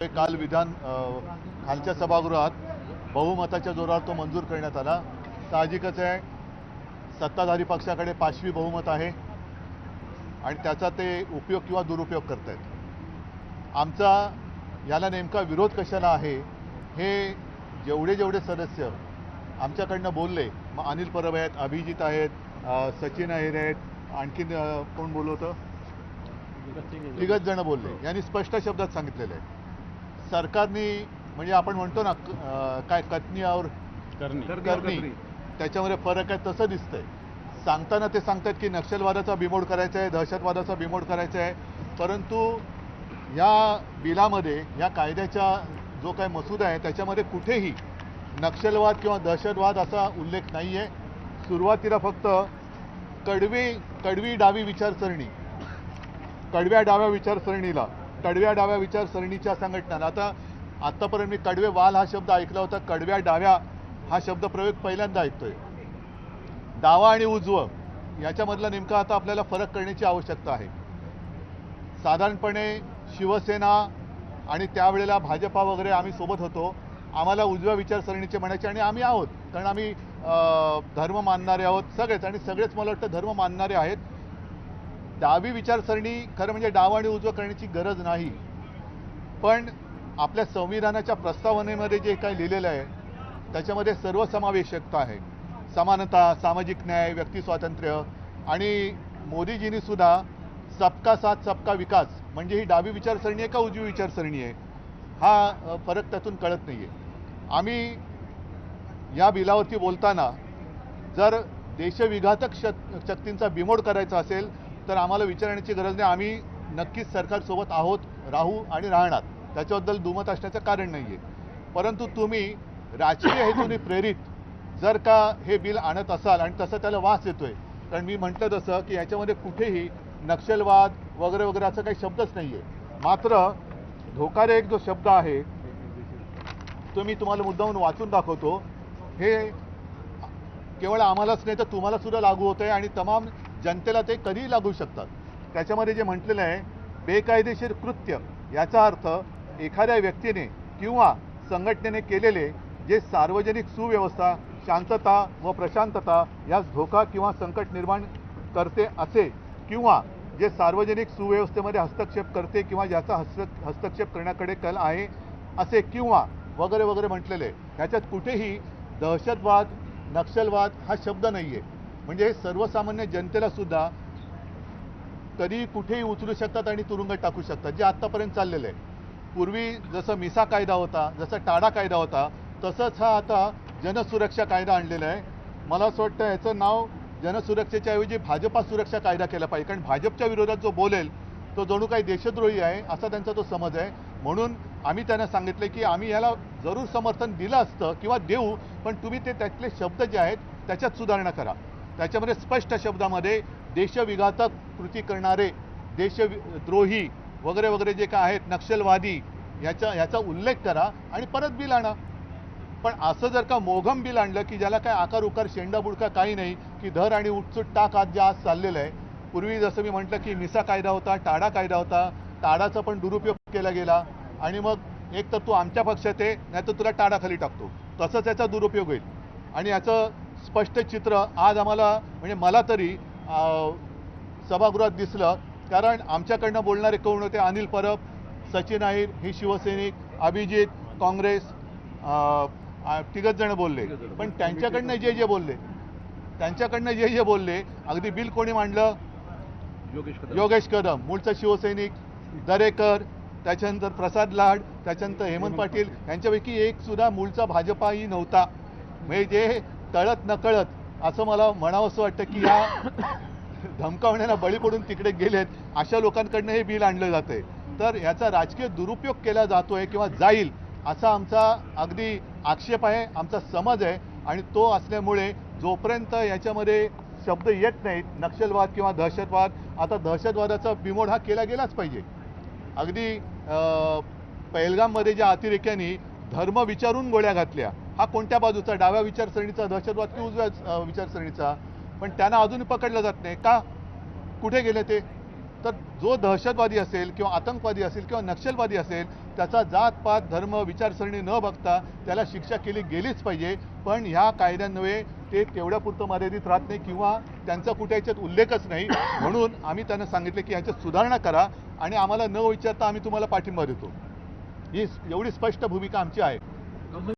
काल खालच्या सभागृहात बहुमताच्या जोरावर तो मंजूर करण्यात आला। साहजिकच आहे, सत्ताधारी पक्षाकडे पाशवी बहुमत आहे आणि त्याचा ते उपयोग किंवा दुरुपयोग करतायत। आमचा याला नेमका विरोध कशाला आहे हे जेवढे सदस्य आमच्याकडनं बोलले, मग अनिल परब आहेत, अभिजित आहेत, सचिन अहिर आहेत, आणखीन कोण बोललो होतं, तिघच जण बोलले। यांनी स्पष्ट शब्दात सांगितलेलं आहे, सरकारने म्हणजे आपण म्हणतो ना काय कथनी और करनी त्याच्यामध्ये फरक आहे तसं दिसतंय। सांगताना ते सांगतात की नक्षलवादाचा बिमोड करायचा आहे, दहशतवादाचा बिमोड करायचा आहे, परंतु या बिलामध्ये या कायद्याचा जो काय मसुदा आहे त्याच्यामध्ये कुठेही नक्षलवाद किंवा दहशतवाद असा उल्लेख नाही आहे। सुरुवातीला फक्त कडवी डावी विचारसरणी, कडव्या डाव्या विचारसरणीच्या संघटना, आतापर्यंत मी कडवे वाल हा शब्द ऐकला होता, कडव्या डाव्या हा शब्द प्रयोग पहिल्यांदा ऐकतोय। डावा आणि उजवं याच्यामधला नेमका आता आपल्याला फरक करण्याची आवश्यकता आहे। साधारणपणे शिवसेना आणि त्यावेळेला भाजपा वगैरे आम्ही सोबत होतो, आम्हाला उजव्या विचारसरणीचे म्हणायचे आणि आम्ही आहोत, कारण आम्ही धर्म मानणारे आहोत सगळेच, आणि सगळेच मला वाटतं धर्म मानणारे आहेत। डावी विचारसरणी खरं म्हणजे डावा आणि उजवं करण्याची गरज नाही, पण आपल्या संविधानाच्या प्रस्तावनेमध्ये जे काही लिहिलेलं आहे त्याच्यामध्ये सर्वसमावेशकता आहे, समानता, सामाजिक न्याय, व्यक्ती स्वातंत्र्य, आणि मोदीजींनी सुद्धा सबका साथ सबका विकास म्हणजे ही डावी विचारसरणी आहे का उजवी विचारसरणी आहे हा फरक त्यातून कळत नाही आहे। आम्ही या बिलावरती बोलताना जर देशविघातक शक्तींचा बिमोड करायचा असेल तर आम्हाला विचारण्याची गरज नाही, आम्ही नक्कीच सरकारसोबत आहोत, राहू आणि राहणार, त्याच्याबद्दल दुमत असण्याचं कारण नाही आहे। परंतु तुम्ही राजकीय हेतूने प्रेरित जर का हे बिल आणत असाल, आणि तसं त्याला वास येतोय, कारण मी म्हटलं तसं की याच्यामध्ये कुठेही नक्षलवाद वगैरे असा काही शब्दच नाही आहे। मात्र धोकादायक जो शब्द आहे तो मी तुम्हाला मुद्दामून वाचून दाखवतो, हे केवळ आम्हालाच नाही तर तुम्हाला सुद्धा लागू होतं आहे आणि तमाम जनतेला ते कधीही लागू शकतात। त्याच्यामध्ये जे म्हटलेलं आहे, बेकायदेशीर कृत्य याचा अर्थ एखाद्या व्यक्तीने किंवा संघटनेने केलेले जे सार्वजनिक सुव्यवस्था, शांतता व प्रशांतता यास धोका किंवा संकट निर्माण करते असे, किंवा जे सार्वजनिक सुव्यवस्थेमध्ये हस्तक्षेप करते किंवा ज्याचा हस्तक्षेप करण्याकडे कल आहे असे, किंवा वगैरे म्हटलेले, ह्याच्यात कुठेही दहशतवाद, नक्षलवाद हा शब्द नाही आहे। म्हणजे सर्वसामान्य जनतेला सुद्धा कधी कुठेही उचलू शकतात आणि तुरुंगात टाकू शकतात, जे आत्तापर्यंत चाललेलं आहे। पूर्वी जसं मिसा कायदा होता, जसं टाडा कायदा होता, तसंच हा आता जनसुरक्षा कायदा आणलेला आहे। मला असं वाटतं याचं नाव जनसुरक्षेच्या ऐवजी भाजपा सुरक्षा कायदा केला पाहिजे, कारण भाजपच्या विरोधात जो बोलेल तो जणू काही देशद्रोही आहे असा त्यांचा तो समज आहे। म्हणून आम्ही त्यांना सांगितले की आम्ही याला जरूर समर्थन दिलं असतं किंवा देऊ, पण तुम्ही त्यातले शब्द जे आहेत त्याच्यात सुधारणा करा। त्याच्यामध्ये स्पष्ट शब्दामध्ये देशविघातक कृती करणारे, देशद्रोही वगैरे जे काय आहेत, नक्षलवादी, याचा उल्लेख करा आणि परत बिल आणा। पण असं जर का मोघम बिल आणलं की ज्याला काय आकार उकार शेंडा बुडका काही नाही, की धर आणि उठसूट टाक आज जे आज चाललेलं आहे। पूर्वी जसं मी म्हटलं की मिसा कायदा होता, टाडा कायदा होता, टाडाचा पण दुरुपयोग केला गेला, आणि मग एक तर तू आमच्या पक्षात आहे, नाही तर तुला टाडाखाली टाकतो, तसंच याचा दुरुपयोग होईल। आणि याचं स्पष्ट चित्र आज आम्हाला, म्हणजे मला तरी सभागृहात दिसलं, कारण आमच्याकडनं बोलणारे कोण होते, अनिल परब, सचिन अहिर हे शिवसैनिक, अभिजित काँग्रेस, तिघच जण बोलले, पण त्यांच्याकडनं जे बोलले अगदी बिल कोणी मांडलं, योगेश कदम मूळचा शिवसैनिक, दरेकर, त्याच्यानंतर प्रसाद लाड, त्याच्यानंतर हेमंत पाटील, यांच्यापैकी एक सुद्धा मूळचा भाजपाही नव्हता। म्हणजे जे कळत नकळत असं मला म्हणावंसं वाटतं की या धमकावण्याला बळी पडून तिकडे गेलेत अशा लोकांकडनं हे बिल आणलं जातंय। तर याचा राजकीय दुरुपयोग केला जातोय किंवा जाईल असा आमचा अगदी आक्षेप आहे, आमचा समज आहे, आणि तो असल्यामुळे जोपर्यंत याच्यामध्ये शब्द येत नाहीत नक्षलवाद किंवा दहशतवाद, आता दहशतवादाचा बिमोड हा केला गेलाच पाहिजे। अगदी पहलगाममध्ये ज्या अतिरेक्यांनी धर्म विचारून गोळ्या घातल्या, हा कोणत्या बाजूचा, डाव्या विचारसरणीचा दहशतवाद की उजव्या विचारसरणीचा, पण त्यांना अजूनही पकडलं जात नाही का, कुठे गेले ते? तर जो दहशतवादी असेल किंवा आतंकवादी असेल किंवा नक्षलवादी असेल त्याचा जात पात धर्म विचारसरणी न बघता त्याला शिक्षा केली गेलीच पाहिजे. पण ह्या कायद्यांमुळे ते तेवढ्यापुरतं मर्यादित राहत नाही किंवा त्यांचा कुठे याच्यात उल्लेखच नाही. म्हणून आम्ही त्यांना सांगितले की ह्याच्यात सुधारणा करा आणि आम्हाला न विचारता आम्ही तुम्हाला पाठिंबा देतो. ही एवढी स्पष्ट भूमिका आमची आहे.